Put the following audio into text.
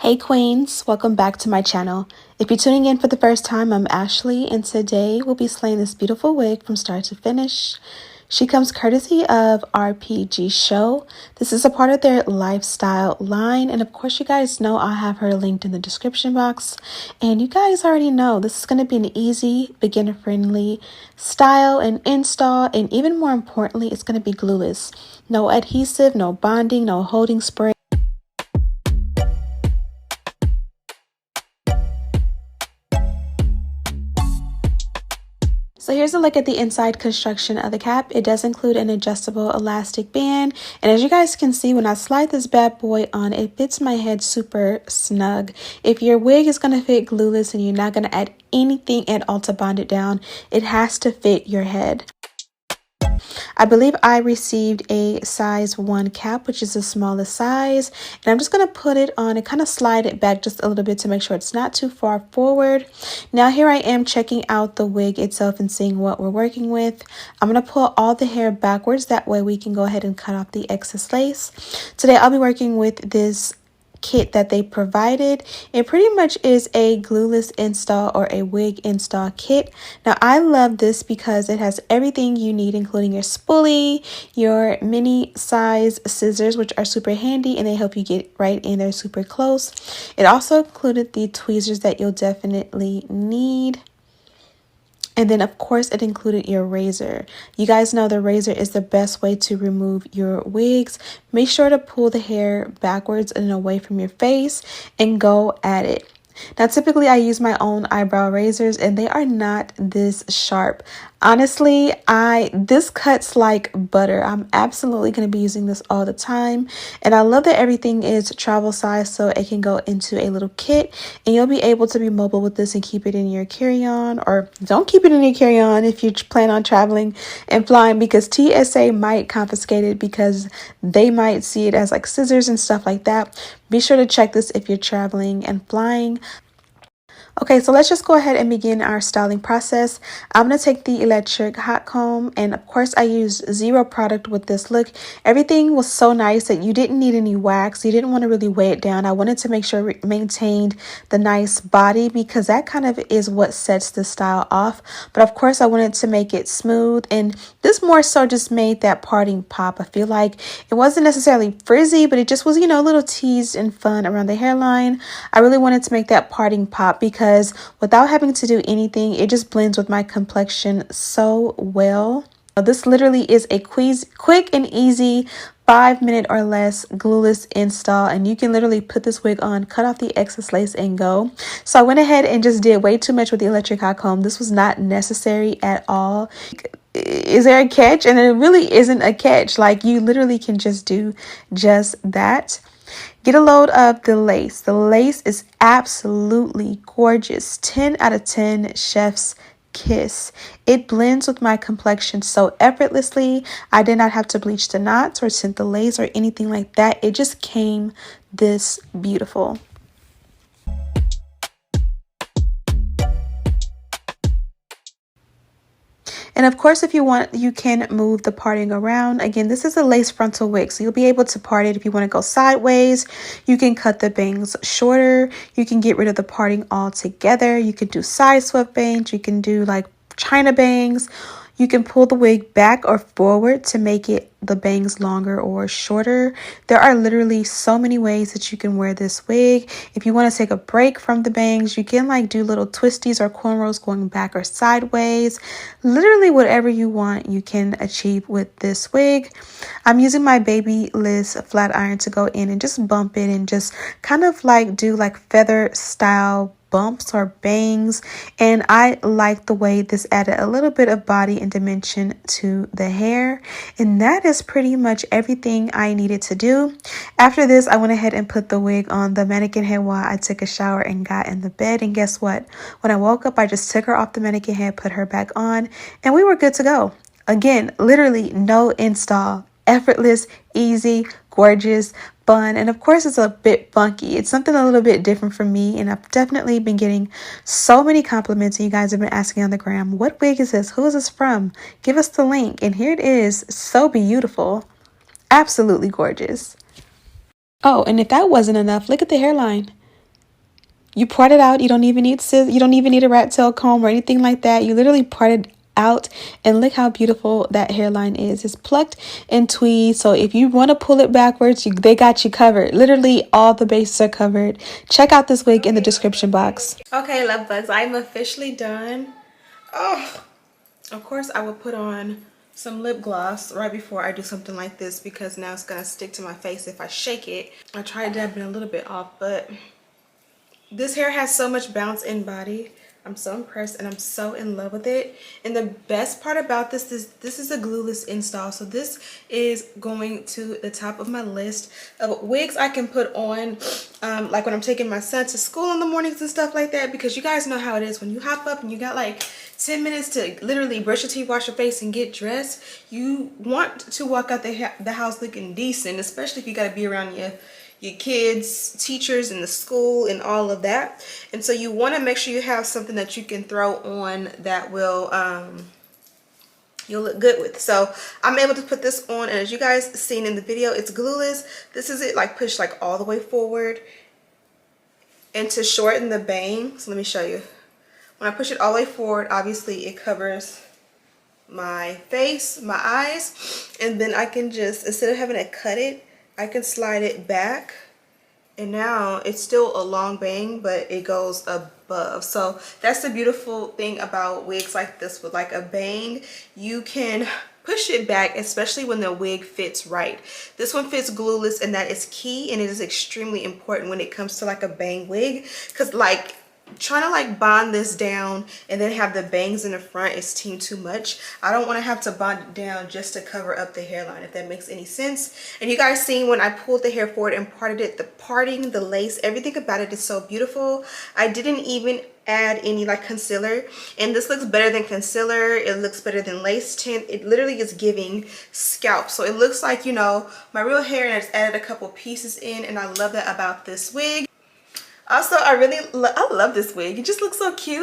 Hey queens, welcome back to my channel. If you're tuning in for the first time, I'm Ashley, and today we'll be slaying this beautiful wig from start to finish. She comes courtesy of RPGSHOW. This is a part of their lifestyle line, and of course you guys know I'll have her linked in the description box. And you guys already know this is going to be an easy, beginner-friendly style and install, and even more importantly, it's going to be glueless. No adhesive, no bonding, no holding spray. So here's a look at the inside construction of the cap. It does include an adjustable elastic band. And as you guys can see, when I slide this bad boy on, it fits my head super snug. If your wig is going to fit glueless and you're not going to add anything at all to bond it down, it has to fit your head. I believe I received a size 1 cap, which is the smallest size, and I'm just going to put it on and kind of slide it back just a little bit to make sure it's not too far forward. Now here I am checking out the wig itself and seeing what we're working with. I'm going to pull all the hair backwards, that way we can go ahead and cut off the excess lace. Today I'll be working with this kit that they provided. It pretty much is a glueless install or a wig install kit. Now I love this because it has everything you need, including your spoolie, your mini size scissors, which are super handy and they help you get right in there super close. It also included the tweezers that you'll definitely need. And then, of course, it included your razor. You guys know the razor is the best way to remove your wigs. Make sure to pull the hair backwards and away from your face and go at it. Now, typically, I use my own eyebrow razors and they are not this sharp. Honestly, this cuts like butter. I'm absolutely going to be using this all the time. And I love that everything is travel size so it can go into a little kit. And you'll be able to be mobile with this and keep it in your carry-on, or don't keep it in your carry-on if you plan on traveling and flying, because TSA might confiscate it because they might see it as like scissors and stuff like that. Be sure to check this if you're traveling and flying. Okay, so let's just go ahead and begin our styling process. I'm going to take the electric hot comb, and of course I used zero product with this look. Everything was so nice that you didn't need any wax. You didn't want to really weigh it down. I wanted to make sure it maintained the nice body because that kind of is what sets the style off. But of course I wanted to make it smooth, and this more so just made that parting pop. I feel like it wasn't necessarily frizzy, but it just was, you know, a little teased and fun around the hairline. I really wanted to make that parting pop because without having to do anything, it just blends with my complexion so well. This literally is a quick and easy 5-minute or less glueless install, and you can literally put this wig on, cut off the excess lace, and go. So I went ahead and just did way too much with the electric hot comb. This was not necessary at all. Is there a catch? And it really isn't a catch. Like, you literally can just do just that. Get a load of the lace. The lace is absolutely gorgeous. 10 out of 10 chef's kiss. It blends with my complexion so effortlessly. I did not have to bleach the knots or tint the lace or anything like that. It just came this beautiful. And of course, if you want, you can move the parting around. Again, this is a lace frontal wig, so you'll be able to part it if you want to go sideways. You can cut the bangs shorter. You can get rid of the parting altogether. You can do side swept bangs. You can do like China bangs. You can pull the wig back or forward to make the bangs longer or shorter. There are literally so many ways that you can wear this wig. If you want to take a break from the bangs, you can like do little twisties or cornrows going back or sideways. Literally whatever you want, you can achieve with this wig. I'm using my Babyliss flat iron to go in and just bump it and just kind of like do like feather style bumps or bangs, and I like the way this added a little bit of body and dimension to the hair. And that is pretty much everything I needed to do. After this, I went ahead and put the wig on the mannequin head while I took a shower and got in the bed. And guess what? When I woke up, I just took her off the mannequin head, put her back on, and we were good to go. Again, literally no install. Effortless, easy, gorgeous, fun, and of course it's a bit funky. It's something a little bit different for me, and I've definitely been getting so many compliments, and you guys have been asking on the gram, what wig is this? Who is this from? Give us the link. And here it is. So beautiful. Absolutely gorgeous. Oh, and if that wasn't enough, look at the hairline. You part it out. You don't even need scissors. You don't even need a rat tail comb or anything like that. You literally part it out, and look how beautiful that hairline is. It's plucked and tweed, so if you want to pull it backwards, they got you covered. Literally all the bases are covered. Check out this wig in the description box. Okay, love bugs, I'm officially done. Oh, of course I will put on some lip gloss right before I do something like this, because now it's gonna stick to my face if I shake it. I tried dabbing a little bit off, but this hair has so much bounce in body. I'm so impressed and I'm so in love with it. And the best part about this is this is a glueless install. So this is going to the top of my list of wigs I can put on like when I'm taking my son to school in the mornings and stuff like that, because you guys know how it is when you hop up and you got like 10 minutes to literally brush your teeth, wash your face, and get dressed. You want to walk out the house looking decent, especially if you got to be around your kids, teachers in the school, and all of that. And so you want to make sure you have something that you can throw on that will you'll look good with. So I'm able to put this on, and as you guys seen in the video, it's glueless. This is it, like pushed like all the way forward. And to shorten the bang, so let me show you. When I push it all the way forward, obviously it covers my face, my eyes, and then I can just, instead of having to cut it, I can slide it back, and now it's still a long bang, but it goes above. So that's the beautiful thing about wigs like this with like a bang. You can push it back, especially when the wig fits right. This one fits glueless, and that is key, and it is extremely important when it comes to like a bang wig, because like trying to like bond this down and then have the bangs in the front is too much. I don't want to have to bond it down just to cover up the hairline, if that makes any sense. And you guys seen when I pulled the hair forward and parted it, the parting, the lace, everything about it is so beautiful. I didn't even add any like concealer, and this looks better than concealer. It looks better than lace tint. It literally is giving scalp, so it looks like, you know, my real hair, and I just added a couple pieces in, and I love that about this wig. Also, I love this wig. It just looks so cute.